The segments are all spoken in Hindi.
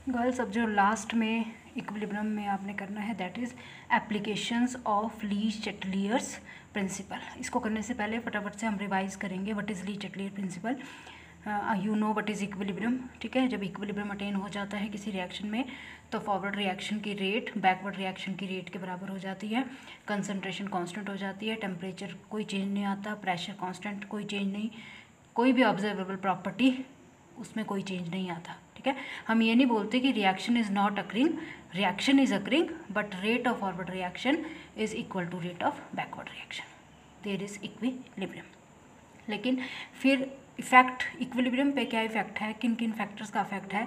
गर्ल्स अब जो लास्ट में इक्विलिब्रियम में आपने करना है that is applications of le Chatelier's principle. इसको करने से पहले फटाफट से हम रिवाइज करेंगे what is le Chatelier principle. You know what is equilibrium, ठीक है। जब इक्विलिब्रियम अटेन हो जाता है किसी रिएक्शन में तो फॉरवर्ड रिएक्शन की रेट बैकवर्ड रिएक्शन की रेट के बराबर हो जाती है, कंसंट्रेशन कांस्टेंट हो जाती है, टेम्परेचर कोई चेंज नहीं आता, प्रेशर कांस्टेंट कोई चेंज नहीं, कोई भी ऑब्जर्वेबल प्रॉपर्टी उसमें कोई चेंज नहीं आता, ठीक है। हम ये नहीं बोलते कि reaction is not occurring, reaction is occurring but rate of forward reaction is equal to rate of backward reaction, there is equilibrium. लेकिन फिर इफेक्ट इक्विलिब्रियम पे क्या इफेक्ट है, किन किन फैक्टर्स का इफेक्ट है,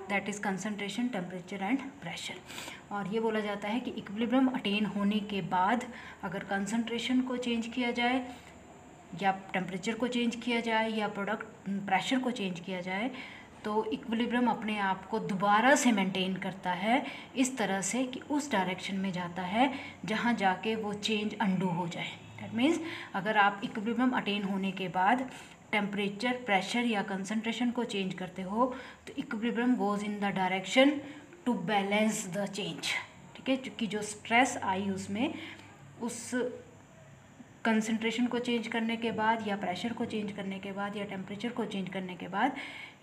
that is concentration, temperature and pressure. और ये बोला जाता है कि इक्विलिब्रियम अटेन होने के बाद अगर कंसंट्रेशन को चेंज किया जाए या टेम्परेचर को चेंज किया जाए या प्रोडक्ट प्रेशर को चेंज किया जाए तो इक्विलिब्रियम अपने आप को दोबारा से मेंटेन करता है इस तरह से कि उस डायरेक्शन में जाता है जहाँ जाके वो चेंज अंडू हो जाए। दैट मीन्स अगर आप इक्विलिब्रियम अटेन होने के बाद टेम्परेचर, प्रेशर या कंसंट्रेशन को चेंज करते हो तो equilibrium goes in the direction to balance the change, ठीक है। क्योंकि जो स्ट्रेस आई उसमें उस कंसंट्रेशन को चेंज करने के बाद या प्रेशर को चेंज करने के बाद या टेम्परेचर को चेंज करने के बाद,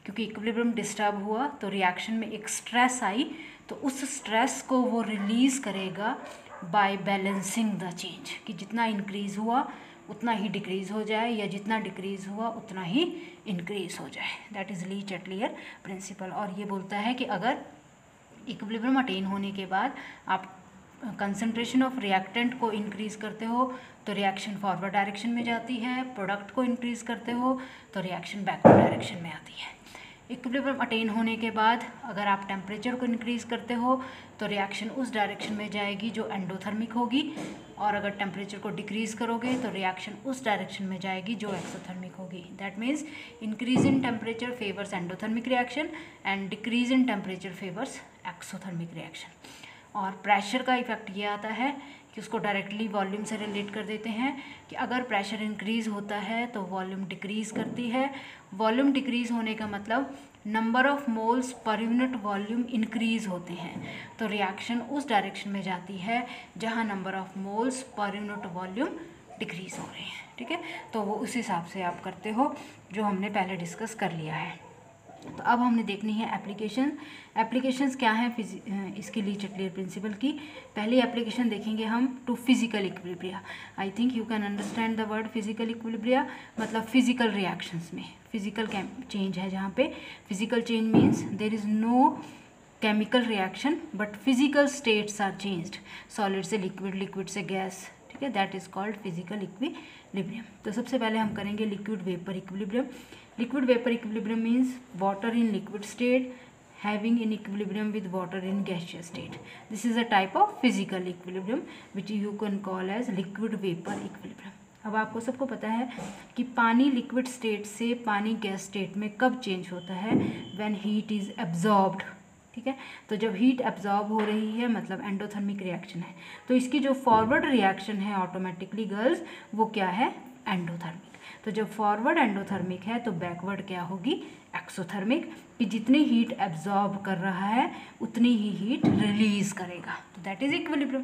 क्योंकि इक्विलिब्रियम डिस्टर्ब हुआ तो रिएक्शन में एक स्ट्रेस आई तो उस स्ट्रेस को वो रिलीज़ करेगा बाय बैलेंसिंग द चेंज, कि जितना इंक्रीज़ हुआ उतना ही डिक्रीज़ हो जाए या जितना डिक्रीज़ हुआ उतना ही इंक्रीज़ हो जाए। That is le Chatelier principal. और ये बोलता है कि अगर इक्विलिब्रियम अटेन होने के बाद आप कंसंट्रेशन ऑफ रिएक्टेंट को इंक्रीज़ करते हो तो रिएक्शन फॉरवर्ड डायरेक्शन में जाती है, प्रोडक्ट को इंक्रीज़ करते हो तो रिएक्शन बैकवर्ड डायरेक्शन में आती है। इक्विलिब्रियम अटेन होने के बाद अगर आप टेम्परेचर को इंक्रीज़ करते हो तो रिएक्शन उस डायरेक्शन में जाएगी जो एंडोथर्मिक होगी, और अगर टेम्परेचर को डिक्रीज़ करोगे तो रिएक्शन उस डायरेक्शन में जाएगी जो एक्सोथर्मिक होगी। That means increase in temperature favours endothermic reaction and decrease in temperature favours exothermic reaction. और प्रेशर का इफेक्ट ये आता है कि उसको डायरेक्टली वॉल्यूम से रिलेट कर देते हैं कि अगर प्रेशर इंक्रीज़ होता है तो वॉल्यूम डिक्रीज़ करती है। वॉल्यूम डिक्रीज़ होने का मतलब number of moles per unit volume increase होते हैं, तो रिएक्शन उस डायरेक्शन में जाती है जहां number of moles per unit volume decrease हो रहे हैं, ठीक है। तो वो उस हिसाब से आप करते हो जो हमने पहले डिस्कस कर लिया है। तो अब हमने देखनी है एप्लीकेशंस क्या हैं इसके ली चैटलियर प्रिंसिपल की। पहली एप्लीकेशन देखेंगे हम to physical equilibria. I think you can understand the word physical equilibria, मतलब फिजिकल रिएक्शंस में फिजिकल चेंज है, जहाँ पे physical change means there is no chemical reaction but physical states are changed, solid से लिक्विड, लिक्विड से गैस, ठीक है। That is called physical equilibrium. तो सबसे पहले हम करेंगे liquid vapour equilibrium. Liquid vapour equilibrium means water in liquid state having in equilibrium with water in gaseous state. This is a type of physical equilibrium which you can call as liquid vapor equilibrium. अब आपको सबको पता है कि पानी लिक्विड स्टेट से पानी गैस स्टेट में कब चेंज होता है, व्हेन हीट इज़ एब्जॉर्ब्ड, ठीक है। तो जब हीट एब्जॉर्ब हो रही है मतलब एंडोथर्मिक रिएक्शन है, तो इसकी जो फॉरवर्ड रिएक्शन है ऑटोमेटिकली गर्ल्स वो क्या है, एंडोथर्मिक। तो जब फॉरवर्ड एंडोथर्मिक है तो बैकवर्ड क्या होगी, एक्सोथर्मिक, कि जितनी हीट एब्जॉर्ब कर रहा है उतनी ही हीट रिलीज करेगा, तो दैट इज इक्विलिब्रियम,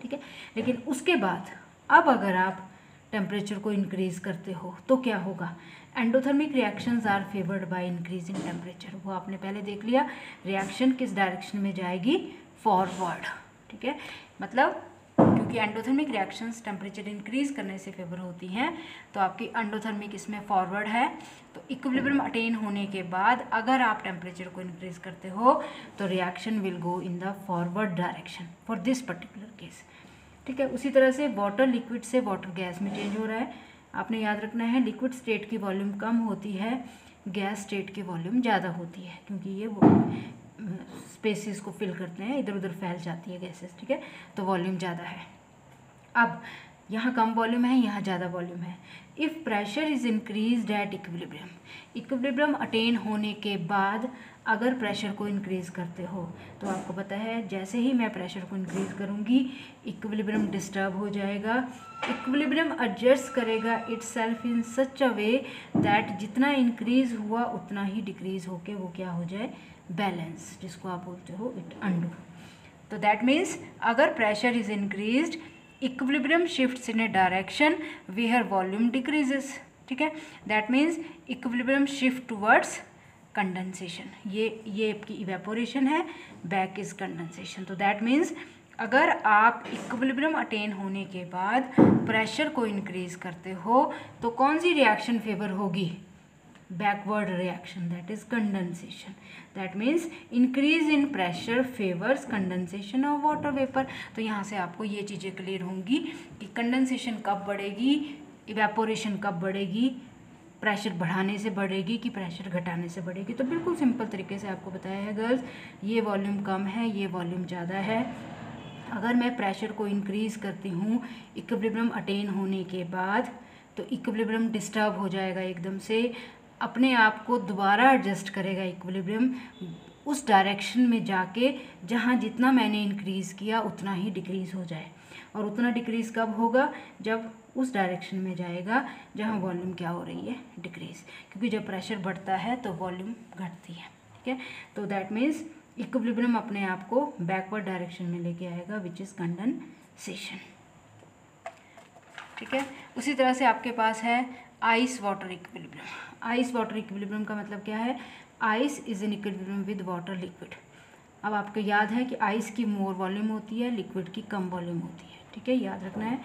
ठीक है। लेकिन उसके बाद अब अगर आप टेम्परेचर को इंक्रीज करते हो तो क्या होगा, endothermic reactions are favoured by increase in temperature. वो आपने पहले देख लिया, रिएक्शन किस डायरेक्शन में जाएगी, फॉरवर्ड, ठीक है। मतलब क्योंकि एंडोथर्मिक रिएक्शंस टेम्परेचर इंक्रीज करने से फेवर होती हैं तो आपकी एंडोथर्मिक इसमें फॉरवर्ड है। तो इक्विलिब्रियम अटेन होने के बाद अगर आप टेम्परेचर को इंक्रीज करते हो तो reaction will go in the forward direction for this particular case, ठीक है। उसी तरह से वाटर लिक्विड से वाटर गैस में चेंज हो रहा है। आपने याद रखना है लिक्विड स्टेट की वॉल्यूम कम होती है, गैस स्टेट की वॉल्यूम ज़्यादा होती है, क्योंकि ये वो स्पेसिस को फिल करते हैं, इधर उधर फैल जाती है गैसेस, ठीक है। तो वॉल्यूम ज़्यादा है। अब यहाँ कम वॉल्यूम है, यहाँ ज़्यादा वॉल्यूम है। If pressure is increased at equilibrium, equilibrium attain होने के बाद अगर प्रेशर को इंक्रीज़ करते हो तो आपको पता है जैसे ही मैं प्रेशर को इंक्रीज़ करूँगी इक्विलिब्रियम डिस्टर्ब हो जाएगा, इक्विलिब्रियम एडजस्ट करेगा itself in such a way that जितना इंक्रीज़ हुआ उतना ही डिक्रीज़ होके वो क्या हो जाए, बैलेंस, जिसको आप बोलते हो इट अंडू। तो दैट मीन्स अगर pressure is increased equilibrium shifts in a direction where volume decreases, ठीक है, that means equilibrium shift towards condensation, ये आपकी इवेपोरेशन है, बैक इज कंडेंसेशन। तो दैट मीन्स अगर आप इक्विलिब्रियम अटेन होने के बाद प्रेशर को इंक्रीज करते हो तो कौन सी रिएक्शन फेवर होगी, backward reaction, that is condensation. That means increase in pressure favours condensation of water vapour. तो यहाँ से आपको ये चीज़ें क्लियर होंगी कि कंडेंसेशन कब बढ़ेगी, इवेपोरेशन कब बढ़ेगी, प्रेशर बढ़ाने से बढ़ेगी कि प्रेशर घटाने से बढ़ेगी। तो बिल्कुल सिंपल तरीके से आपको बताया है गर्ल्स, ये वॉल्यूम कम है, ये वॉल्यूम ज़्यादा है। अगर मैं प्रेशर को इंक्रीज़ करती हूँ इक्विलिब्रियम अटेन होने के बाद तो इक्विलिब्रियम डिस्टर्ब हो जाएगा एकदम से, अपने आप को दोबारा एडजस्ट करेगा इक्विलिब्रियम उस डायरेक्शन में जाके जहाँ जितना मैंने इंक्रीज़ किया उतना ही डिक्रीज़ हो जाए। और उतना डिक्रीज़ कब होगा, जब उस डायरेक्शन में जाएगा जहाँ वॉल्यूम क्या हो रही है, डिक्रीज़, क्योंकि जब प्रेशर बढ़ता है तो वॉल्यूम घटती है, ठीक है। तो दैट मीन्स इक्विलिब्रियम अपने आप को बैकवर्ड डायरेक्शन में लेके आएगा विच इज़ कंडेंसेशन, ठीक है। उसी तरह से आपके पास है ice water equilibrium. Ice water equilibrium का मतलब क्या है, ice is in equilibrium with water liquid. अब आपको याद है कि आइस की मोर वॉल्यूम होती है, लिक्विड की कम वॉल्यूम होती है, ठीक है, याद रखना है।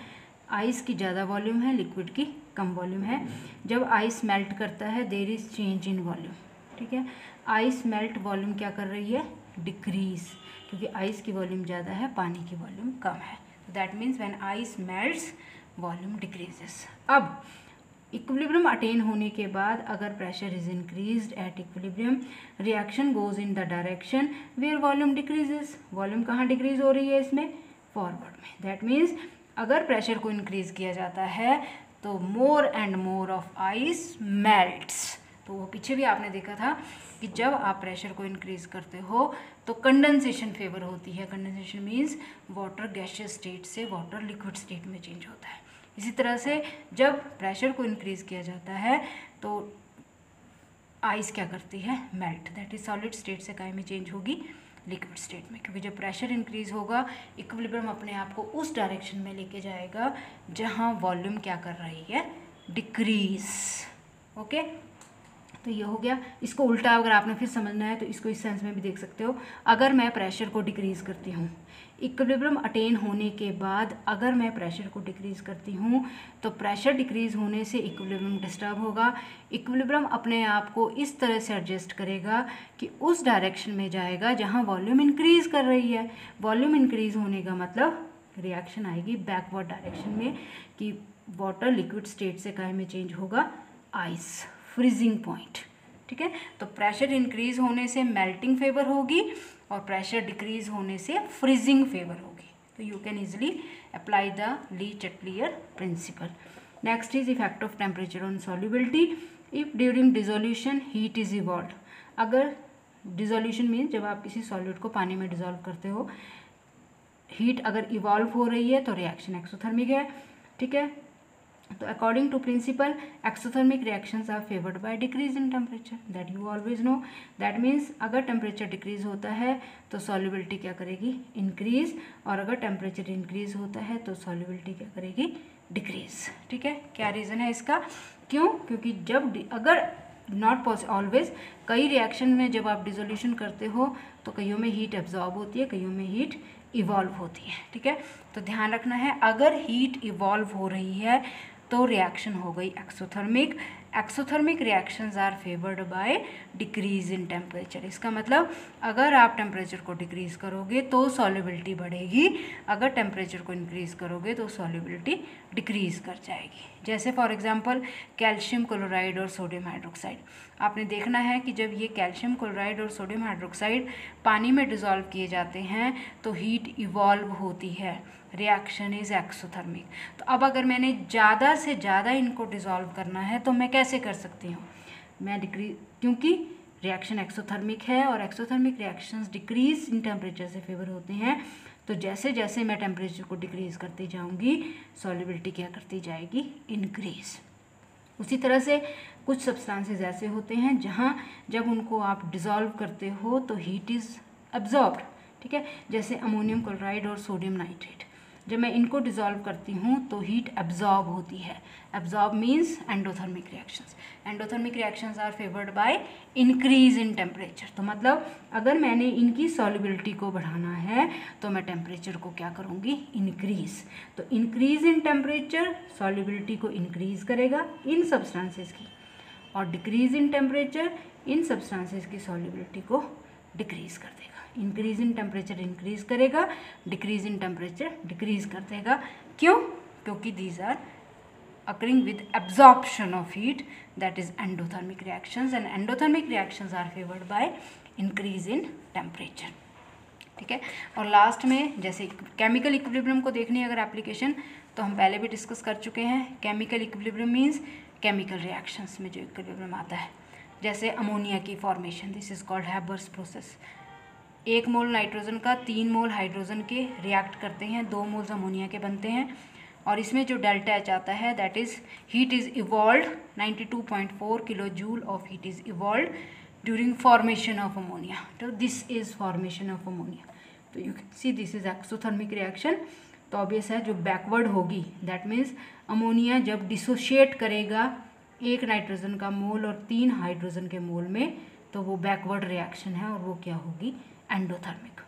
आइस की ज़्यादा वॉल्यूम है, लिक्विड की कम वॉल्यूम है। जब आइस मेल्ट करता है there is change in volume, ठीक है। आइस मेल्ट वॉल्यूम क्या कर रही है, डिक्रीज, क्योंकि आइस की वॉल्यूम ज़्यादा है, पानी की वॉल्यूम कम है। That means when ice melts volume decreases. अब इक्विलिब्रियम अटेन होने के बाद अगर pressure is increased at equilibrium reaction goes in the direction where volume decreases. Volume कहाँ डिक्रीज हो रही है इसमें, फॉरवर्ड में। दैट मीन्स अगर प्रेशर को इंक्रीज किया जाता है तो more and more of ice melts. तो वो पीछे भी आपने देखा था कि जब आप प्रेशर को इंक्रीज करते हो तो कंडेंसेशन फेवर होती है। Condensation means water gaseous state से वाटर लिक्विड स्टेट में चेंज होता है। इसी तरह से जब प्रेशर को इंक्रीज किया जाता है तो आइस क्या करती है, melt, that is solid state से काय में चेंज होगी, लिक्विड स्टेट में, क्योंकि जब प्रेशर इंक्रीज होगा इक्विलिब्रियम अपने आप को उस डायरेक्शन में लेके जाएगा जहां वॉल्यूम क्या कर रही है, डिक्रीज। ओके, तो ये हो गया। इसको उल्टा अगर आपने फिर समझना है तो इसको इस सेंस में भी देख सकते हो। अगर मैं प्रेशर को डिक्रीज करती हूँ इक्विलिब्रियम अटेन होने के बाद, अगर मैं प्रेशर को डिक्रीज करती हूँ तो प्रेशर डिक्रीज होने से इक्विलिब्रियम डिस्टर्ब होगा। इक्विलिब्रियम अपने आप को इस तरह से एडजस्ट करेगा कि उस डायरेक्शन में जाएगा जहाँ वॉल्यूम इंक्रीज कर रही है। वॉल्यूम इंक्रीज होने का मतलब रिएक्शन आएगी बैकवर्ड डायरेक्शन में कि वाटर लिक्विड स्टेट से काय में चेंज होगा, आइस, फ्रीजिंग पॉइंट, ठीक है। तो प्रेशर इंक्रीज होने से मेल्टिंग फेवर होगी और प्रेशर डिक्रीज होने से फ्रीजिंग फेवर होगी। तो you can easily apply the Le Chatelier principle. Next is effect of temperature on solubility. If during dissolution heat is evolve. अगर डिसोल्यूशन मीन्स जब आप किसी सॉलिड को पानी में डिसॉल्व करते हो, हीट अगर इवॉल्व हो रही है तो रिएक्शन एक्सोथर्मिक है, ठीक है। तो according to principle exothermic reactions are favoured by decrease in temperature, that you always know. That means अगर टेम्परेचर डिक्रीज होता है तो सॉल्युबिलिटी क्या करेगी, इंक्रीज, और अगर टेम्परेचर इंक्रीज होता है तो सॉल्युबिलिटी क्या करेगी, डिक्रीज, ठीक है। क्या रीज़न है इसका, क्यों, क्योंकि जब अगर नॉट ऑलवेज, कई रिएक्शन में जब आप डिसोल्यूशन करते हो तो कईयों में हीट एब्जॉर्ब होती है, कईयों में हीट इवॉल्व होती है, ठीक है। तो ध्यान रखना है, अगर हीट इवॉल्व हो रही है तो रिएक्शन हो गई exothermic. Exothermic reactions are favoured by decrease in temperature. इसका मतलब अगर आप टेम्परेचर को डिक्रीज करोगे तो सॉल्युबिलिटी बढ़ेगी, अगर टेम्परेचर को इंक्रीज करोगे तो सॉल्युबिलिटी डिक्रीज कर जाएगी। जैसे फॉर एग्जांपल कैल्शियम क्लोराइड और सोडियम हाइड्रोक्साइड। आपने देखना है कि जब ये कैल्शियम क्लोराइड और सोडियम हाइड्रोक्साइड पानी में डिसॉल्व किए जाते हैं तो हीट इवॉल्व होती है, रिएक्शन इज एक्सोथर्मिक। तो अब अगर मैंने ज़्यादा से ज़्यादा इनको डिसॉल्व करना है तो मैं कैसे कर सकती हूँ, मैं डिक्रीज, क्योंकि रिएक्शन एक्सोथर्मिक है और exothermic reactions decrease in temperature से फेवर होते हैं। तो जैसे जैसे मैं टेम्परेचर को डिक्रीज करती जाऊंगी सॉल्युबिलिटी क्या करती जाएगी, इंक्रीज। उसी तरह से कुछ सब्सटेंसेस ऐसे होते हैं जहाँ जब उनको आप डिज़ोल्व करते हो तो हीट इज़ एब्जॉर्ब्ड, ठीक है, जैसे अमोनियम क्लोराइड और सोडियम नाइट्रेट। जब मैं इनको डिज़ोल्व करती हूँ तो हीट एब्जॉर्ब होती है। Absorb means endothermic reactions. Endothermic reactions are favoured by increase in temperature. तो मतलब अगर मैंने इनकी सॉल्युबिलिटी को बढ़ाना है तो मैं टेम्परेचर को क्या करूँगी, इंक्रीज। तो इंक्रीज इन टेम्परेचर सॉल्युबिलिटी को इंक्रीज करेगा इन सब्सटेंसेस की, और डिक्रीज इन टेम्परेचर इन सब्सटेंसेस की सॉल्युबिलिटी को डिक्रीज कर देगा। इंक्रीज इन टेम्परेचर इंक्रीज करेगा, डिक्रीज इन टेम्परेचर डिक्रीज कर देगा। क्यों? क्योंकि these are occurring with absorption of heat, that is endothermic reactions, and endothermic reactions are favored by increase in temperature, ठीक है। और लास्ट में जैसे केमिकल इक्विलिब्रियम को देखनी है अगर एप्लीकेशन, तो हम पहले भी डिस्कस कर चुके हैं। Chemical equilibrium means chemical reactions में जो इक्विलिब्रियम आता है, जैसे अमोनिया की formation, this is called Haber's process. 1 mole nitrogen का 3 मोल हाइड्रोजन के रिएक्ट करते हैं, 2 मोल्स अमोनिया के बनते हैं, और इसमें जो डेल्टा एच आता है that is heat is evolve, 92.4 kilo joule of heat is evolve during formation of ammonia. तो this is formation of ammonia. तो you can see this is exothermic reaction. तो ऑब्वियस है जो बैकवर्ड होगी दैट मीन्स अमोनिया जब डिसोशिएट करेगा 1 नाइट्रोजन का मोल और 3 हाइड्रोजन के मोल में, तो वो बैकवर्ड रिएक्शन है और वो क्या होगी, एंडोथर्मिक।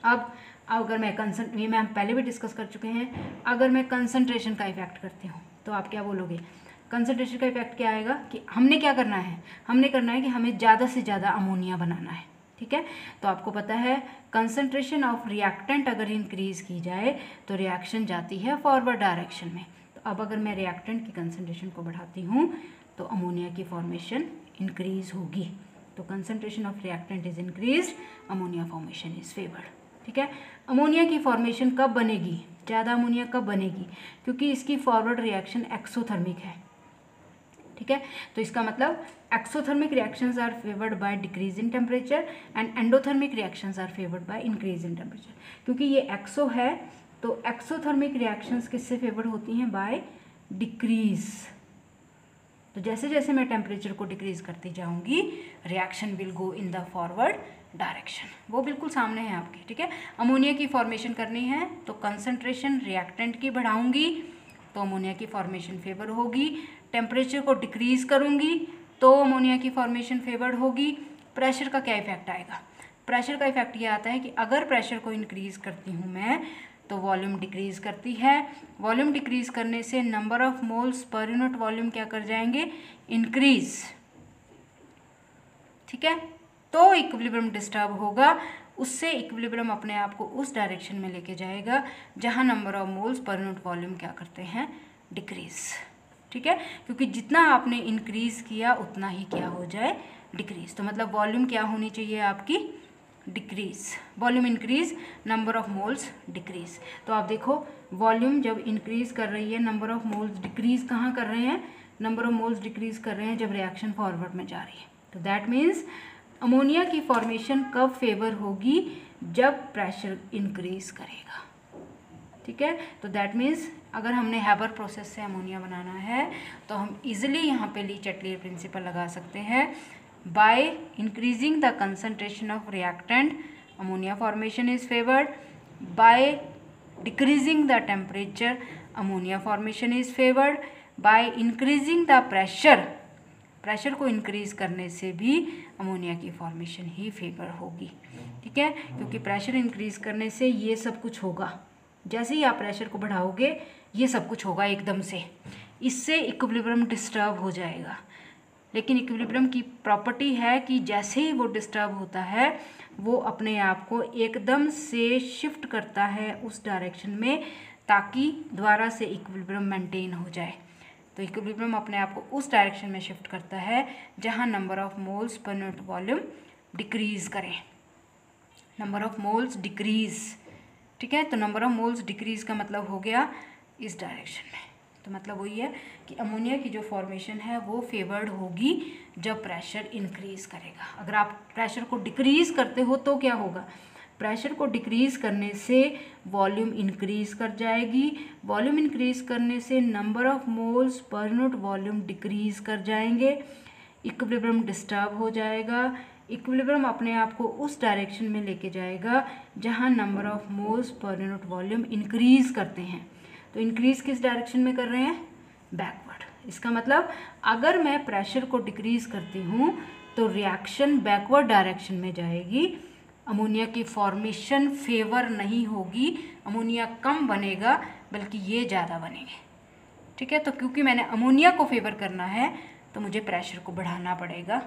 अब अगर मैं ये मैं पहले भी डिस्कस कर चुके हैं, अगर मैं कंसंट्रेशन का इफेक्ट करती हूँ तो आप क्या बोलोगे, कंसंट्रेशन का इफेक्ट क्या आएगा कि हमने क्या करना है, हमने करना है कि हमें ज़्यादा से ज़्यादा अमोनिया बनाना है, ठीक है। तो आपको पता है कंसंट्रेशन ऑफ रिएक्टेंट अगर इंक्रीज की जाए तो रिएक्शन जाती है फॉरवर्ड डायरेक्शन में। तो अब अगर मैं रिएक्टेंट की कंसंट्रेशन को बढ़ाती हूँ तो अमोनिया की फॉर्मेशन इंक्रीज होगी। तो concentration of reactant is increase, ammonia formation is favoured, ठीक है। अमोनिया की फॉर्मेशन कब बनेगी, ज़्यादा अमोनिया कब बनेगी, क्योंकि इसकी फॉरवर्ड रिएक्शन एक्सोथर्मिक है, ठीक है। तो इसका मतलब exothermic reactions are favoured by decrease in temperature and endothermic reactions are favoured by increase in temperature. क्योंकि ये एक्सो है तो एक्सोथर्मिक रिएक्शंस किससे फेवर्ड होती हैं, बाय डिक्रीज। तो जैसे जैसे मैं टेम्परेचर को डिक्रीज करती जाऊंगी reaction will go in the forward direction, वो बिल्कुल सामने है आपके, ठीक है। अमोनिया की फॉर्मेशन करनी है तो कंसंट्रेशन रिएक्टेंट की बढ़ाऊंगी तो अमोनिया की फॉर्मेशन फेवर होगी, टेम्परेचर को डिक्रीज करूंगी तो अमोनिया की फॉर्मेशन फेवर्ड होगी। प्रेशर का क्या इफेक्ट आएगा, प्रेशर का इफेक्ट ये आता है कि अगर प्रेशर को इंक्रीज करती हूँ मैं तो वॉल्यूम डिक्रीज करती है, वॉल्यूम डिक्रीज करने से number of moles per unit volume क्या कर जाएंगे, इंक्रीज, ठीक है। तो इक्विलिब्रियम डिस्टर्ब होगा, उससे इक्विलिब्रियम अपने आप को उस डायरेक्शन में लेके जाएगा जहां number of moles per unit volume क्या करते हैं, डिक्रीज, ठीक है। क्योंकि जितना आपने इंक्रीज किया उतना ही क्या हो जाए, डिक्रीज। तो मतलब वॉल्यूम क्या होनी चाहिए आपकी, decrease, volume increase, number of moles decrease. तो आप देखो वॉल्यूम जब इंक्रीज कर रही है, नंबर ऑफ मोल्स डिक्रीज कहाँ कर रहे हैं, नंबर ऑफ मोल्स डिक्रीज कर रहे हैं जब रिएक्शन फॉरवर्ड में जा रही है। तो दैट मीन्स अमोनिया की फॉर्मेशन कब फेवर होगी, जब प्रेशर इंक्रीज करेगा, ठीक है। तो दैट मीन्स अगर हमने हैबर प्रोसेस से अमोनिया बनाना है तो हम इजीली यहाँ पे ली चटलियर प्रिंसिपल लगा सकते हैं। By increasing the concentration of reactant ammonia formation is favoured, by decreasing the temperature ammonia formation is favoured, by increasing the pressure, pressure को इंक्रीज करने से भी अमोनिया की फॉर्मेशन ही फेवर होगी, ठीक है। क्योंकि प्रेशर इंक्रीज करने से ये सब कुछ होगा, जैसे ही आप प्रेशर को बढ़ाओगे ये सब कुछ होगा एकदम से, इससे इक्विलिब्रियम डिस्टर्ब हो जाएगा। लेकिन इक्विलिब्रियम की प्रॉपर्टी है कि जैसे ही वो डिस्टर्ब होता है वो अपने आप को एकदम से शिफ्ट करता है उस डायरेक्शन में ताकि दोबारा से इक्विलिब्रियम मेंटेन हो जाए। तो इक्विलिब्रियम अपने आप को उस डायरेक्शन में शिफ्ट करता है जहां number of moles per unit volume decrease करें, नंबर ऑफ मोल्स डिक्रीज, ठीक है। तो नंबर ऑफ मोल्स डिक्रीज का मतलब हो गया इस डायरेक्शन में। तो मतलब वही है कि अमोनिया की जो फॉर्मेशन है वो फेवर्ड होगी जब प्रेशर इंक्रीज़ करेगा। अगर आप प्रेशर को डिक्रीज़ करते हो तो क्या होगा, प्रेशर को डिक्रीज़ करने से वॉल्यूम इंक्रीज़ कर जाएगी, वॉल्यूम इंक्रीज़ करने से number of moles per unit volume decrease कर जाएंगे, इक्विलिब्रियम डिस्टर्ब हो जाएगा। इक्विलिब्रियम अपने आप को उस डायरेक्शन में लेके जाएगा जहां number of moles per unit volume increase करते हैं। तो इंक्रीज़ किस डायरेक्शन में कर रहे हैं, बैकवर्ड। इसका मतलब अगर मैं प्रेशर को डिक्रीज़ करती हूँ तो रिएक्शन बैकवर्ड डायरेक्शन में जाएगी, अमोनिया की फॉर्मेशन फेवर नहीं होगी, अमोनिया कम बनेगा बल्कि ये ज़्यादा बनेंगे। ठीक है, तो क्योंकि मैंने अमोनिया को फेवर करना है तो मुझे प्रेशर को बढ़ाना पड़ेगा,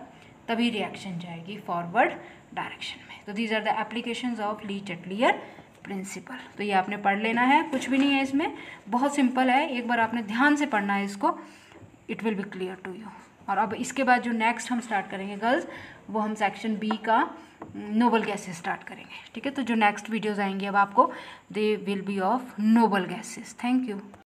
तभी रिएक्शन जाएगी फॉरवर्ड डायरेक्शन में। तो these are the applications of Le Chatelier principle. तो ये आपने पढ़ लेना है, कुछ भी नहीं है इसमें, बहुत सिंपल है, एक बार आपने ध्यान से पढ़ना है इसको, it will be clear to you. और अब इसके बाद जो नेक्स्ट हम स्टार्ट करेंगे गर्ल्स, वो हम सेक्शन बी का नोबल गैसेस स्टार्ट करेंगे। ठीक है, तो जो नेक्स्ट वीडियोज़ आएंगे अब आपको, they will be of noble gases. Thank you.